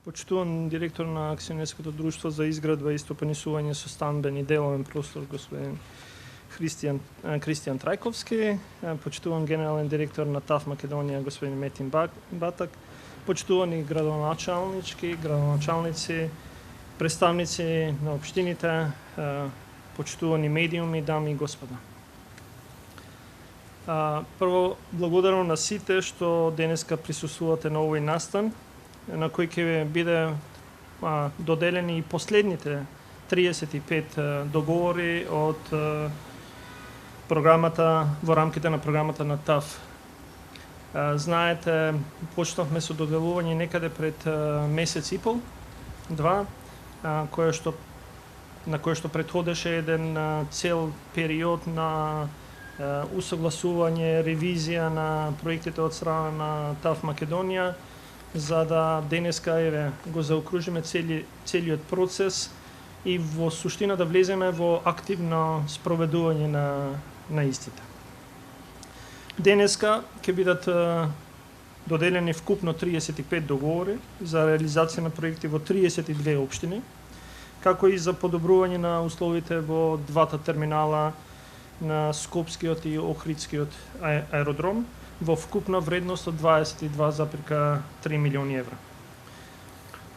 Почитуван директор на Акционерското друштво за изградба и стопанисување со станбен и деловен простор, господин Кристијан Трајковски, почитуван генерален директор на ТАФ Македонија, господин Метин Батак, почитувани градоначалници, представници на општините, почитувани медиуми, дами и господа. Прво, благодарам на сите што денеска присуствувате на овој настан, на кој ќе биде доделени и последните 35 договори од програмата во рамките на програмата на ТАФ. Знаете, почнавме со доделување некаде пред месец и пол, два, на кој што претходеше еден цел период на усогласување, ревизија на проектите од страна на ТАФ Македонија, за да денеска го заокружиме целиот процес и во суштина да влеземе во активно спроведување на истите. Денеска ќе бидат доделени вкупно 35 договори за реализација на проекти во 32 општини, како и за подобрување на условите во двата терминала на Скопскиот и Охридскиот аеродром, во вкупна вредност од 22,3 милиони евра.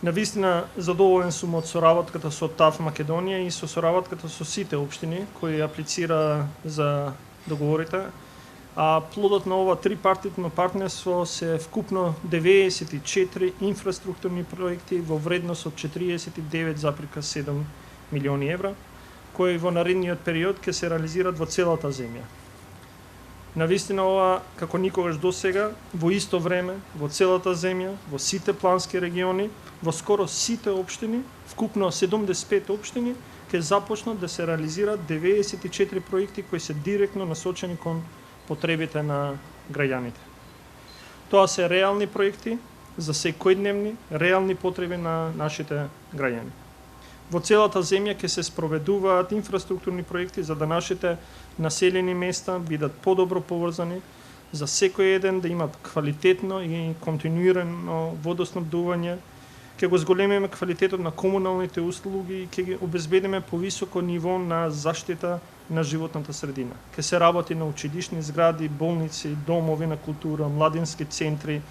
Навистина задоволен сум од соработката со ТАФ Македонија и со соработката со сите општини кои аплицира за договорите, а плодот на ова трипартитно партнерство се вкупно 94 инфраструктурни проекти во вредност од 49,7 милиони евра, кои во наредниот период ќе се реализираат во целата земја. Навистина ова, како никогаш досега, во исто време, во целата земја, во сите плански региони, во скоро сите општини, вкупно 75 општини, ќе започнат да се реализираат 94 проекти кои се директно насочени кон потребите на граѓаните. Тоа се реални проекти за секојдневни, реални потреби на нашите граѓани. Во целата земја ќе се спроведуваат инфраструктурни проекти за да нашите населени места бидат подобро поврзани, за секој еден да имат квалитетно и континуирано водоснабдување, ќе го зголемиме квалитетот на комуналните услуги и ќе ги обезбедиме повисоко ниво на заштита на животната средина. Ќе се работи на училишни згради, болници, домови на култура, младински центри,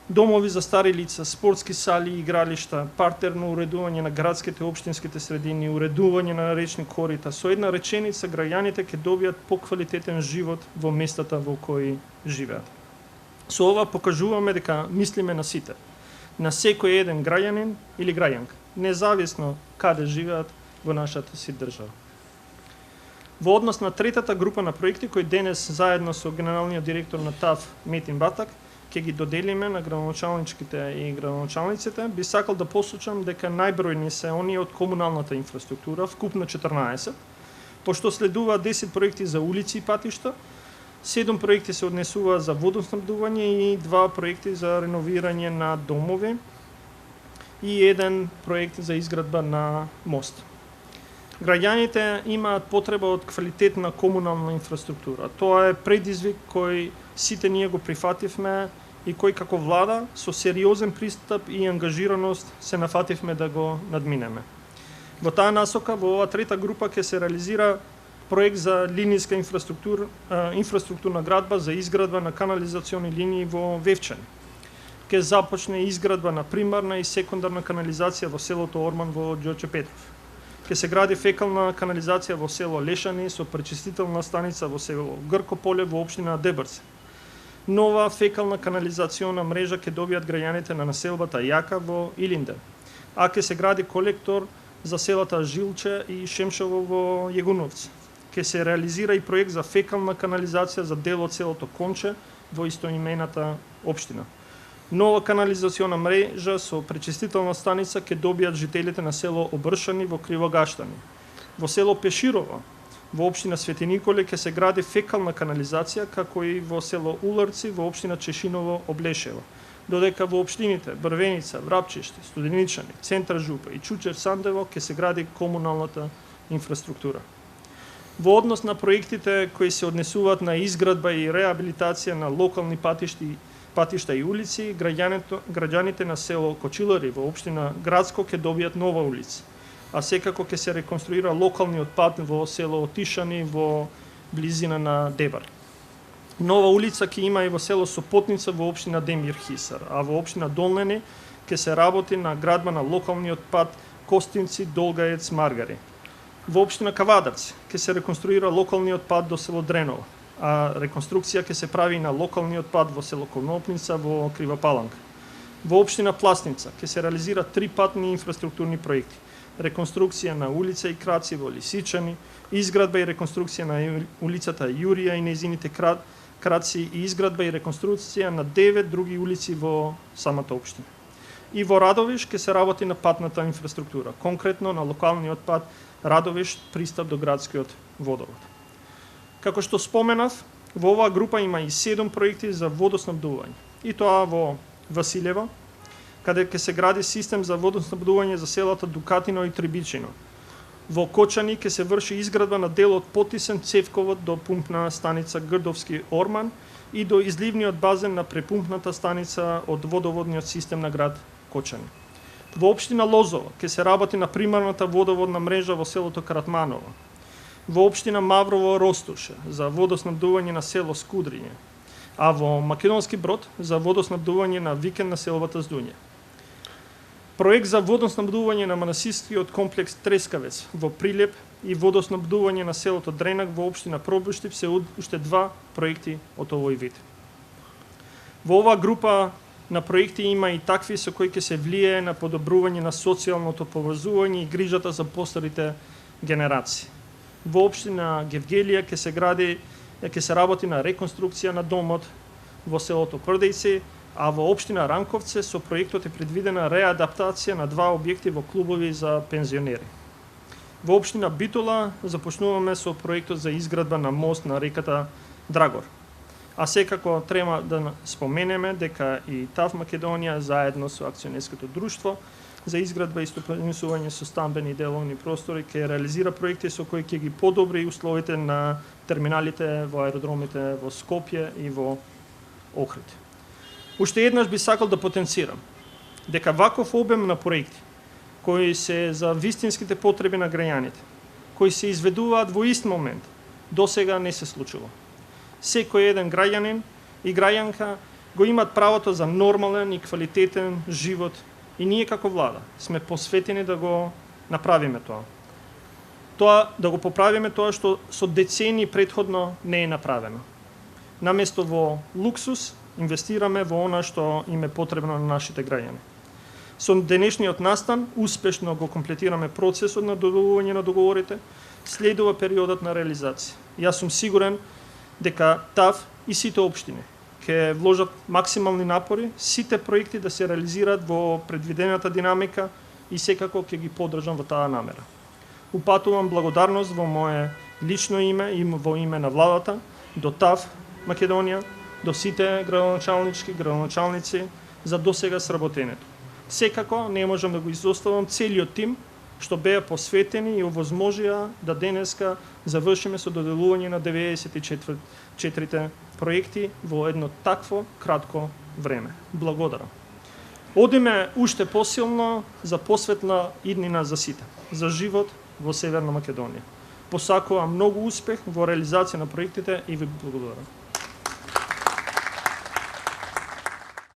домови за стари лица, спортски сали и игралишта, партерно уредување на градските и општинските средини, уредување на речни корита. Со една реченица, граѓаните ќе добијат поквалитетен живот во местата во кои живеат. Со ова покажуваме дека мислиме на сите, на секој еден граѓанин или граѓанка, независно каде живеат во нашата си држава. Во однос на третата група на проекти кои денес заедно со генералниот директор на ТАФ Метин Батак ќе ги доделиме на градоначалничките и градоначалниците, би сакал да посочам дека најбројни се оние од комуналната инфраструктура, вкупно 14, пошто следуваат 10 проекти за улици и патишта, 7 проекти се однесуваат за водоснабдување и 2 проекти за реновирање на домови и 1 проект за изградба на мост. Граѓаните имаат потреба од квалитетна комунална инфраструктура. Тоа е предизвик кој сите ние го прифативме и кој како влада со сериозен пристап и ангажираност се нафативме да го надминеме. Во таа насока, во оваа трета група ќе се реализира проект за линијска инфраструктурна градба за изградба на канализациони линии во Вевчани. Ќе започне изградба на примарна и секундарна канализација во селото Орман во Ѓорче Петров. Ќе се гради фекална канализација во село Лешани со пречистителна станица во село Гркополе во општина Дебрце. Нова фекална канализациона мрежа ќе добијат граѓаните на населбата Јака во Илинден, а ќе се гради колектор за селата Жилче и Шемшево во Јегуновци. Ќе се реализира и проект за фекална канализација за дел од селото Конче во истоимената општина. Нова канализациона мрежа со пречистителна станица ќе добијат жителите на село Обршани во Кривогаштани. Во село Пеширово во општина Свети Николе ќе се гради фекална канализација, како и во село Уларци во општина Чешиново Облешево. Додека во општините Брвеница, Врапчиште, Студеничани, Центар Жупа и Чучер Сандево ќе се гради комуналната инфраструктура. Во однос на проектите кои се однесуваат на изградба и реабилитација на локални патишти патишта и улици, граѓаните на село Кочилари во општина Градско ќе добијат нова улица. А секако ќе се реконструира локалниот пат во село Отишани во близина на Дебар. Нова улица ќе има и во село Сопотница во општина Демир Хисар, а во општина Долнени ќе се работи на градба на локалниот пат Костинци, Долгаец, Маргари. Во општина Кавадарци ќе се реконструира локалниот пат до село Дреново, а реконструкција ќе се прави на локалниот пат во село Конопница во Крива Паланка. Во општина Пласница ќе се реализира 3 патни инфраструктурни проекти: реконструкција на улица и краци во Лисичани, изградба и реконструкција на улицата Јурија и нејзините краци и изградба и реконструкција на 9 други улици во самата општина. И во Радовиш ќе се работи на патната инфраструктура, конкретно на локалниот пат Радовиш пристап до градскиот водовод. Како што споменав, во оваа група има и 7 проекти за водоснабдување, и тоа во Василево, каде ќе се гради систем за водоснабдување за селата Дукатино и Трибичино. Во Кочани ќе се врши изградба на дел од потисен цевковод до пумпна станица Грдовски Орман и до изливниот базен на препумпната станица од водоводниот систем на град Кочани. Во општина Лозово ќе се работи на примарната водоводна мрежа во селото Каратманово. Во општина Маврово Ростуше за водоснабдување на село Скудриње, а во Македонски Брод за водоснабдување на викенд населбата Здуње. Проект за водоснабдување на манасирскиот комплекс Трескавец во Прилеп и водоснабдување на селото Дренак во општина Пробуштип се уште 2 проекти од овој вид. Во оваа група на проекти има и такви со кои ќе се влијае на подобрување на социјалното поврзување и грижата за постарите генерации. Во општина Гевгелија ќе се работи на реконструкција на домот во селото Прдејци, а во општина Ранковце со проектот е предвидена реадаптација на 2 објекти во клубови за пензионери. Во општина Битола започнуваме со проектот за изградба на мост на реката Драгор. А секако треба да споменеме дека и ТАВ Македонија заедно со акционерското друштво за изградба и стопанисување со стамбени деловни простори ќе реализира проекти со кои ќе ги подобри условите на терминалите во аеродромите во Скопје и во Охрид. Уште еднаш би сакал да потенцирам дека ваков обем на проекти кои се за вистинските потреби на граѓаните, кои се изведуваат во ист момент, досега не се случува. Секој еден граѓанин и граѓанка го имат правото за нормален и квалитетен живот и ние како влада сме посветени да го направиме тоа. Да го поправиме тоа што со децени претходно не е направено. Наместо во луксус, инвестираме во она што им е потребно на нашите граѓани. Со денешниот настан успешно го комплетираме процесот на додолување на договорите, следува периодот на реализација. Јас сум сигурен дека ТАВ и сите општини ќе вложат максимални напори сите проекти да се реализираат во предвидената динамика и секако ќе ги поддржам во таа намера. Упатувам благодарност во мое лично име и во име на владата до ТАВ Македонија, до сите градоначалници за досега сработенето. Секако не можам да го изоставам целиот тим што беа посветени и овозможија да денеска завршиме со доделување на 94 проекти во едно такво кратко време. Благодарам. Одиме уште посилно за посветла иднина за сите, за живот во Северна Македонија. Посакувам многу успех во реализација на проектите и ви благодарам.